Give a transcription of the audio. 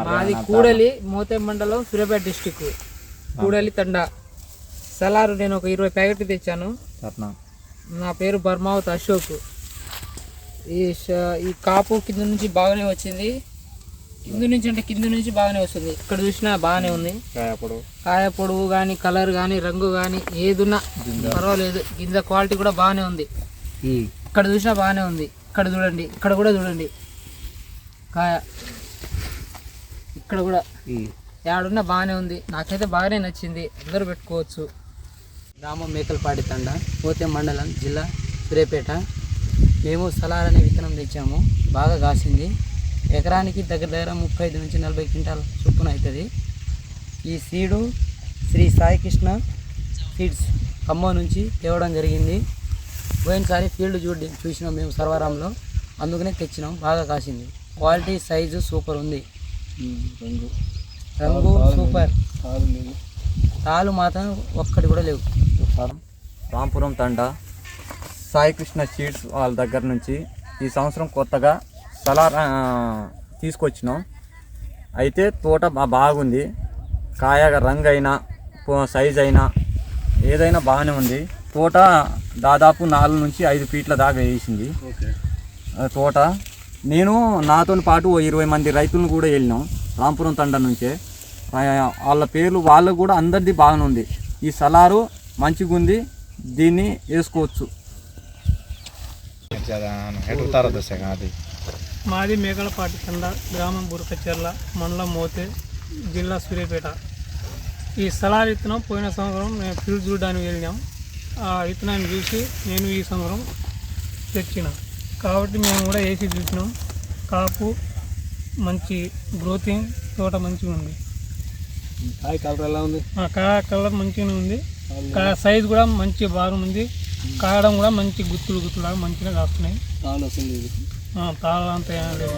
మాది కూడలి మోతే మండలం సూర్యాపేట డిస్టిక్ కూడలి తండా సలారు నేను ఒక 20 ప్యాకెట్లు తెచ్చాను. నా పేరు బర్మావత్ అశోక్. ఈ కాపు కింద నుంచి బాగానే వచ్చింది, కింద నుంచి బాగానే వస్తుంది. ఇక్కడ చూసినా బాగానే ఉంది. కాయ పొడవు కానీ కలర్ కానీ రంగు కానీ ఏదున్నా పర్వాలేదు. గింజ క్వాలిటీ కూడా బాగానే ఉంది. ఇక్కడ చూసినా బాగానే ఉంది. ఇక్కడ చూడండి, ఇక్కడ కూడా చూడండి కాయ, ఇక్కడ కూడా ఏడున్నా బాగానే ఉంది. నాకైతే బాగానే నచ్చింది. అందరూ పెట్టుకోవచ్చు. గ్రామం మేకలపాటి తండ, పోతే మండలం, జిల్లా సూర్యాపేట. మేము సలార్ అనే విత్తనం తెచ్చాము. బాగా కాసింది. ఎకరానికి దగ్గర 35 నుంచి 40 క్వింటాల చొప్పున అవుతుంది. ఈ సీడు శ్రీ సాయికృష్ణ సీడ్స్ ఖమ్మం నుంచి తేవడం జరిగింది. పోయినసారి ఫీల్డ్ చూసినాం మేము సర్వరాంలో, అందుకనే తెచ్చినాం. బాగా కాసింది. క్వాలిటీ సైజు సూపర్ ఉంది. రంగు సూపర్. తాలు మాత్రం ఒక్కటి కూడా లేవు. రాంపురం తండా సాయికృష్ణ సీడ్స్ వాళ్ళ దగ్గర నుంచి ఈ సంవత్సరం కొత్తగా సలార్ తీసుకొచ్చినాం. అయితే తోట బాగుంది. కాయ రంగు అయినా సైజ్ అయినా ఏదైనా బాగానే ఉంది. తోట దాదాపు 4 నుంచి 5 ఫీట్ల దాకా వేసింది తోట. నేను నాతో పాటు 20 మంది రైతులను కూడా వెళ్ళినాం రాంపురం తండ నుంచే. వాళ్ళ పేర్లు వాళ్ళకు కూడా అందరిది బాగానే ఉంది. ఈ సలారు మంచిగా ఉంది, దీన్ని వేసుకోవచ్చు. మాది మేకలపాటి తండ, గ్రామం బురకచెర్ల, మండలం మోతే, జిల్లా సూర్యాపేట. ఈ సలార్ విత్తనం పోయిన సంవత్సరం మేము ఫీల్డ్ చూడడానికి వెళ్ళినాం. ఆ విత్తనాన్ని చూసి నేను ఈ సంవత్సరం తెచ్చిన కాబట్టి మేము కూడా వేసి చూసినాం. కాపు మంచి గ్రోతింగ్, తోట మంచిగా ఉంది. కాయ కలర్ ఎలా ఉంది? కాయ కలర్ మంచిగానే ఉంది. కాయ సైజు కూడా మంచి బాగుంది. కాయడం కూడా మంచి గుత్తులు మంచిగా కాస్తున్నాయి. తాళ్ళు వస్తుంది, తాళ అంతా లేదు.